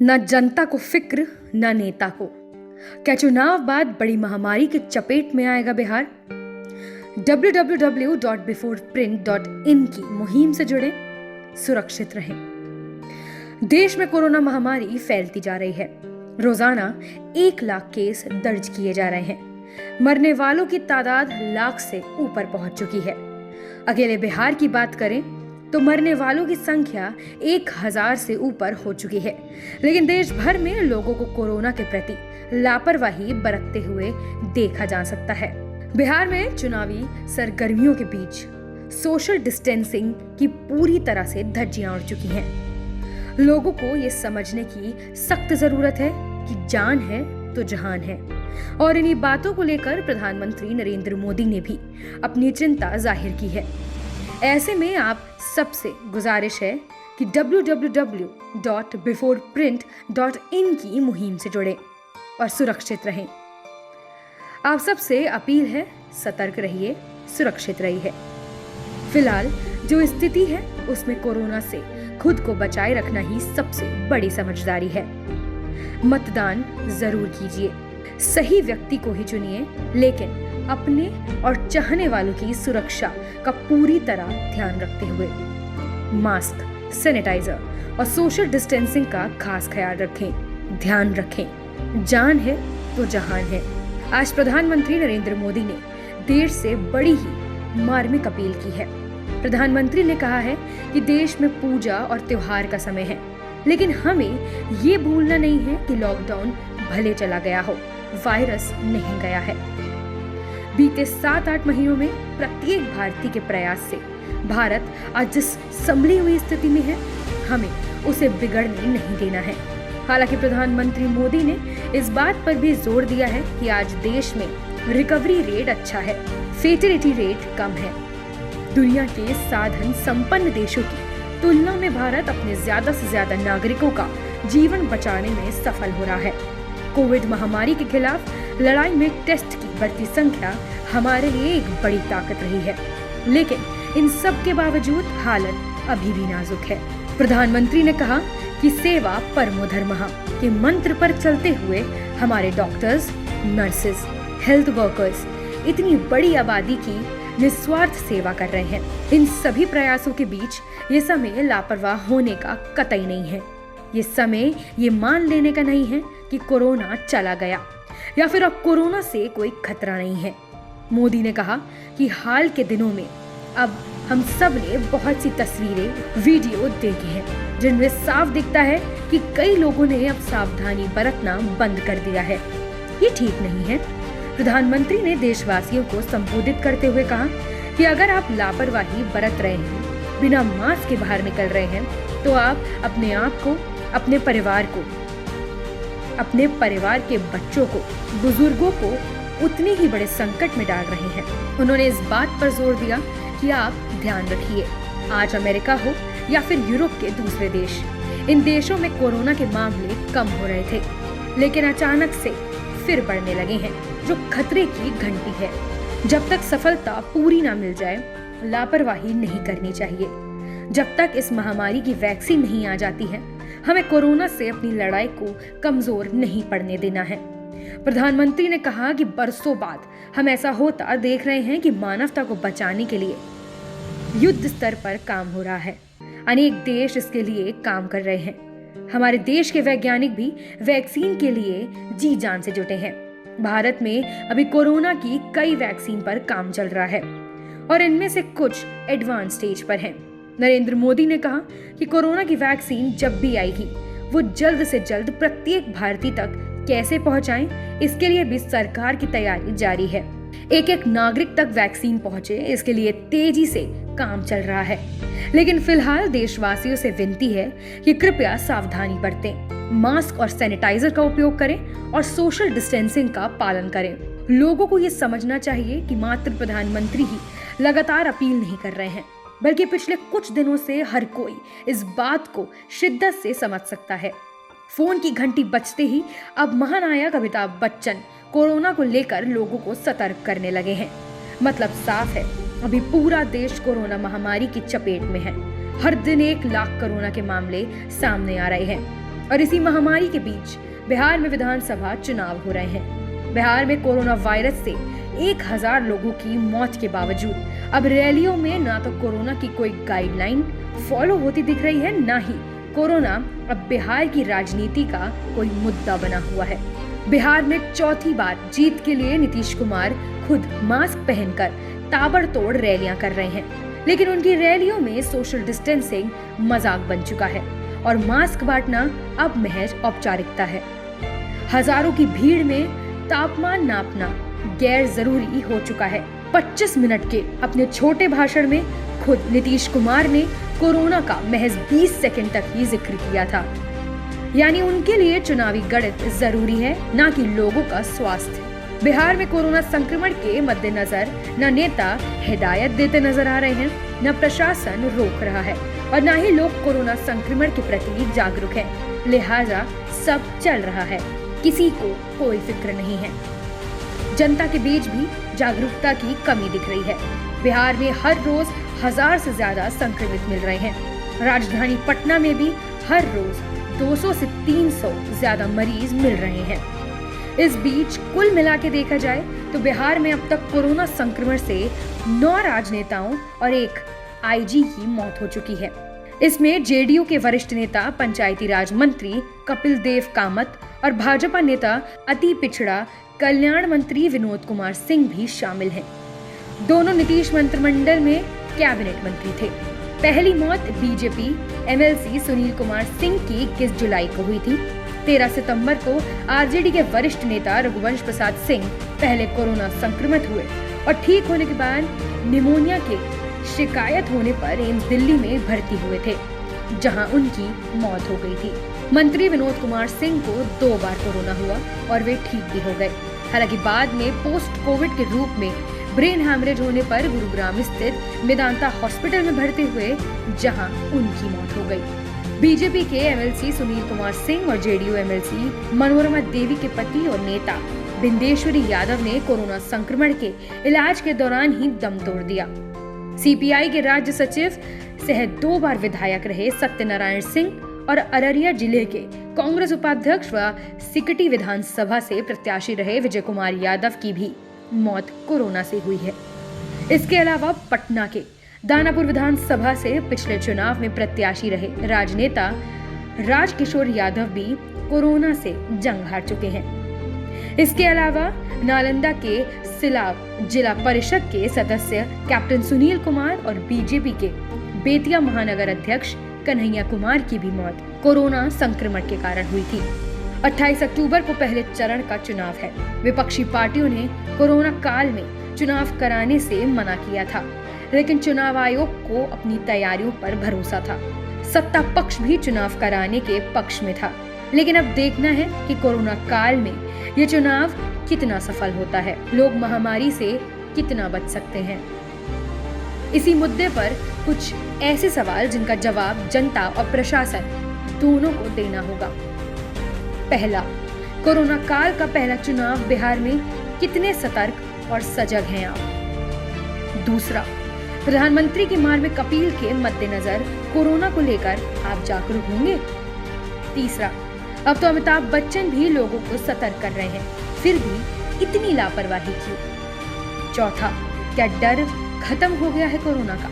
न जनता को फिक्र न नेता को। क्या चुनाव बाद बड़ी महामारी की चपेट में आएगा बिहार? www.beforeprint.in की मुहिम से जुड़े, सुरक्षित रहें। देश में कोरोना महामारी फैलती जा रही है। रोजाना 1 लाख केस दर्ज किए जा रहे हैं। मरने वालों की तादाद लाख से ऊपर पहुंच चुकी है। अकेले बिहार की बात करें तो मरने वालों की संख्या 1000 से ऊपर हो चुकी है। लेकिन देश भर में लोगों को कोरोना के प्रति लापरवाही बरतते हुए देखा जा सकता है। बिहार में चुनावी सरगर्मियों के बीच सोशल डिस्टेंसिंग की पूरी तरह से धज्जियां उड़ चुकी हैं। लोगों को ये समझने की सख्त जरूरत है कि जान है तो जहान है। और इन्हीं बातों को लेकर प्रधानमंत्री नरेंद्र मोदी ने भी अपनी चिंता जाहिर की है। ऐसे में आप सबसे गुजारिश है कि www.beforeprint.in की मुहिम से जुड़े और सुरक्षित रहें। आप सबसे अपील है, सतर्क रहिए, सुरक्षित रहिए। फिलहाल जो स्थिति है उसमें कोरोना से खुद को बचाए रखना ही सबसे बड़ी समझदारी है। मतदान जरूर कीजिए, सही व्यक्ति को ही चुनिए, लेकिन अपने और चाहने वालों की सुरक्षा का पूरी तरह ध्यान रखते हुए मास्क, सैनिटाइजर और सोशल डिस्टेंसिंग का खास ख्याल रखें। ध्यान रखें, जान है तो जहान है। आज प्रधानमंत्री नरेंद्र मोदी ने देश से बड़ी ही मार्मिक अपील की है। प्रधानमंत्री ने कहा है कि देश में पूजा और त्योहार का समय है, लेकिन हमें ये भूलना नहीं है कि लॉकडाउन भले चला गया हो, वायरस नहीं गया है। बीते 7-8 महीनों में प्रत्येक भारतीय के प्रयास से भारत आज जिस संभली हुई स्थिति में है, हमें उसे बिगड़ने नहीं देना है। हालांकि प्रधानमंत्री मोदी ने इस बात पर भी जोर दिया है कि आज देश में रिकवरी रेट अच्छा है, फेटलिटी रेट कम है। दुनिया के साधन संपन्न देशों की तुलना में भारत अपने ज्यादा से ज्यादा नागरिकों का जीवन बचाने में सफल हो रहा है। कोविड महामारी के खिलाफ लड़ाई में टेस्ट की बढ़ती संख्या हमारे लिए एक बड़ी ताकत रही है, लेकिन इन सब के बावजूद हालत अभी भी नाजुक है। प्रधानमंत्री ने कहा कि सेवा परमो धर्मः के मंत्र पर चलते हुए हमारे डॉक्टर्स, नर्सेज, हेल्थ वर्कर्स इतनी बड़ी आबादी की निस्वार्थ सेवा कर रहे हैं। इन सभी प्रयासों के बीच ये समय लापरवाह होने का कतई नहीं है। ये समय ये मान लेने का नहीं है कि कोरोना चला गया या फिर अब कोरोना से कोई खतरा नहीं है। मोदी ने कहा कि हाल के दिनों में अब हम सब ने बहुत सी तस्वीरें, वीडियो देखे हैं जिनमें साफ दिखता है कि कई लोगों ने अब सावधानी बरतना बंद कर दिया है। ये ठीक नहीं है। प्रधानमंत्री ने देशवासियों को संबोधित करते हुए कहा कि अगर आप लापरवाही बरत रहे हैं, बिना मास्क के बाहर निकल रहे हैं, तो आप अपने आप को, अपने परिवार के बच्चों को, बुजुर्गों को उतने ही बड़े संकट में डाल रहे हैं। उन्होंने इस बात पर जोर दिया कि आप ध्यान रखिए, आज अमेरिका हो या फिर यूरोप के दूसरे देश, इन देशों में कोरोना के मामले कम हो रहे थे, लेकिन अचानक से फिर बढ़ने लगे हैं, जो खतरे की घंटी है। जब तक सफलता पूरी ना मिल जाए, लापरवाही नहीं करनी चाहिए। जब तक इस महामारी की वैक्सीन नहीं आ जाती है, हमें कोरोना से अपनी लड़ाई को कमजोर नहीं पड़ने देना है। प्रधानमंत्री ने कहा कि बरसों बाद हम ऐसा होता देख रहे हैं कि मानवता को बचाने के लिए युद्ध स्तर पर काम हो रहा है। अनेक देश इसके लिए काम कर रहे हैं। हमारे देश के वैज्ञानिक भी वैक्सीन के लिए जी जान से जुटे हैं। भारत में अभी कोरोना की कई वैक्सीन पर काम चल रहा है और इनमें से कुछ एडवांस स्टेज पर हैं। नरेंद्र मोदी ने कहा कि कोरोना की वैक्सीन जब भी आएगी, वो जल्द से जल्द प्रत्येक भारतीय तक कैसे पहुंचाएं, इसके लिए भी सरकार की तैयारी जारी है। एक नागरिक तक वैक्सीन पहुंचे, इसके लिए तेजी से काम चल रहा है। लेकिन फिलहाल देशवासियों से विनती है कि कृपया सावधानी बरतें, मास्क और सैनिटाइजर का उपयोग करें और सोशल डिस्टेंसिंग का पालन करें। लोगों को ये समझना चाहिए कि मात्र प्रधानमंत्री ही लगातार अपील नहीं कर रहे हैं, बल्कि पिछले कुछ दिनों से हर कोई इस बात को शिद्दत से समझ सकता है। फोन की घंटी बजते ही अब महानायक अमिताभ बच्चन कोरोना को लेकर लोगों को सतर्क करने लगे हैं। मतलब साफ है, अभी पूरा देश कोरोना महामारी की चपेट में है। हर दिन 1 लाख कोरोना के मामले सामने आ रहे हैं। और इसी महामारी के बीच बिहार में विधानसभा चुनाव हो रहे हैं। बिहार में कोरोना वायरस से 1000 लोगों की मौत के बावजूद अब रैलियों में ना तो कोरोना की कोई गाइडलाइन फॉलो होती दिख रही है, ना ही कोरोना अब बिहार की राजनीति का कोई मुद्दा बना हुआ है। बिहार में चौथी बार जीत के लिए नीतीश कुमार खुद मास्क पहनकर ताबड़तोड़ रैलियां कर रहे हैं, लेकिन उनकी रैलियों में सोशल डिस्टेंसिंग मजाक बन चुका है और मास्क बांटना अब महज औपचारिकता है। हजारों की भीड़ में तापमान नापना गैर जरूरी हो चुका है। 25 मिनट के अपने छोटे भाषण में खुद नीतीश कुमार ने कोरोना का महज 20 सेकंड तक ही जिक्र किया था। यानी उनके लिए चुनावी गणित जरूरी है, ना कि लोगों का स्वास्थ्य। बिहार में कोरोना संक्रमण के मद्देनजर न नेता हिदायत देते नजर आ रहे हैं, न प्रशासन रोक रहा है और न ही लोग कोरोना संक्रमण के प्रति जागरूक हैं। लिहाजा सब चल रहा है, किसी को कोई फिक्र नहीं है। जनता के बीच भी जागरूकता की कमी दिख रही है। बिहार में हर रोज 1000 से ज्यादा संक्रमित मिल रहे हैं। राजधानी पटना में भी हर रोज 200 से 300 ज्यादा मरीज मिल रहे हैं। इस बीच कुल मिला के देखा जाए तो बिहार में अब तक कोरोना संक्रमण से 9 राजनेताओं और 1 आईजी की मौत हो चुकी है। इसमें जेडीयू के वरिष्ठ नेता पंचायती राज मंत्री कपिल देव कामत और भाजपा नेता अति पिछड़ा कल्याण मंत्री विनोद कुमार सिंह भी शामिल हैं। दोनों नीतीश मंत्रिमंडल में कैबिनेट मंत्री थे। पहली मौत बीजेपी एमएलसी सुनील कुमार सिंह की 21 जुलाई को हुई थी। 13 सितंबर को आरजेडी के वरिष्ठ नेता रघुवंश प्रसाद सिंह पहले कोरोना संक्रमित हुए और ठीक होने के बाद निमोनिया के शिकायत होने पर एम्स दिल्ली में भर्ती हुए थे, जहां उनकी मौत हो गई थी। मंत्री विनोद कुमार सिंह को 2 बार कोरोना हुआ और वे ठीक भी हो गए। हालांकि बाद में पोस्ट कोविड के रूप में ब्रेन हैमरेज होने पर गुरुग्राम स्थित मेदांता हॉस्पिटल में भर्ती हुए, जहां उनकी मौत हो गई। बीजेपी के एमएलसी सुनील कुमार सिंह और जेडीयू एमएलसी मनोरमा देवी के पति और नेता बिंदेश्वरी यादव ने कोरोना संक्रमण के इलाज के दौरान ही दम तोड़ दिया। सीपीआई के राज्य सचिव सह 2 बार विधायक रहे सत्यनारायण सिंह और अररिया जिले के कांग्रेस उपाध्यक्ष व सिकटी विधानसभा से प्रत्याशी रहे विजय कुमार यादव की भी मौत कोरोना से हुई है। इसके अलावा पटना के दानापुर विधानसभा से पिछले चुनाव में प्रत्याशी रहे राजनेता राजकिशोर यादव भी कोरोना से जंग हार चुके हैं। इसके अलावा नालंदा के सिलाव जिला परिषद के सदस्य कैप्टन सुनील कुमार और बीजेपी के बेतिया महानगर अध्यक्ष कन्हैया कुमार की भी मौत कोरोना संक्रमण के कारण हुई थी। 28 अक्टूबर को पहले चरण का चुनाव है। विपक्षी पार्टियों ने कोरोना काल में चुनाव कराने से मना किया था, लेकिन चुनाव आयोग को अपनी तैयारियों पर भरोसा था। सत्ता पक्ष भी चुनाव कराने के पक्ष में था, लेकिन अब देखना है कि कोरोना काल में ये चुनाव कितना सफल होता है, लोग महामारी से कितना बच सकते हैं। इसी मुद्दे पर कुछ ऐसे सवाल जिनका जवाब जनता और प्रशासन दोनों को देना होगा। पहला, कोरोना काल का पहला चुनाव बिहार में कितने सतर्क और सजग हैं आप? दूसरा, प्रधानमंत्री की मार्मिक अपील के मद्देनजर कोरोना को लेकर आप जागरूक होंगे? तीसरा, अब तो अमिताभ बच्चन भी लोगों को सतर्क कर रहे हैं, फिर भी इतनी लापरवाही क्यों? चौथा, क्या डर खत्म हो गया है कोरोना का?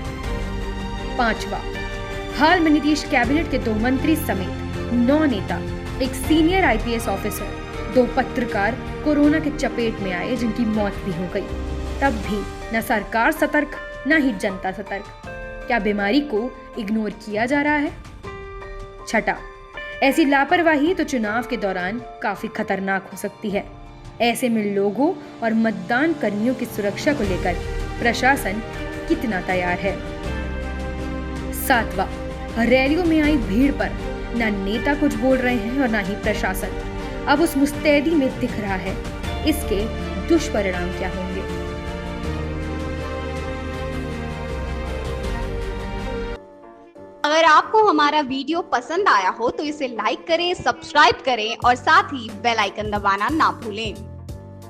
पांचवा, हाल में नीतीश कैबिनेट के 2 मंत्री समेत 9 नेता, एक सीनियर आईपीएस ऑफिसर, 2 पत्रकार कोरोना के चपेट में आए, जिनकी मौत भी हो गई। तब भी न सरकार सतर्क न ही जनता सतर्क। क्या बीमारी को इग्नोर किया जा रहा है? छठा, ऐसी लापरवाही तो चुनाव के दौरान काफी खतरनाक हो सकती है। ऐसे में लोगों और मतदान कर्मियों की सुरक्षा को लेकर प्रशासन कितना तैयार है? सातवां, रैलियों में आई भीड़ पर न नेता कुछ बोल रहे हैं और न ही प्रशासन। अब उस मुस्तैदी में दिख रहा है, इसके दुष्परिणाम क्या होंगे? अगर आपको हमारा वीडियो पसंद आया हो तो इसे लाइक करें, सब्सक्राइब करें और साथ ही बेल आइकन दबाना ना भूलें।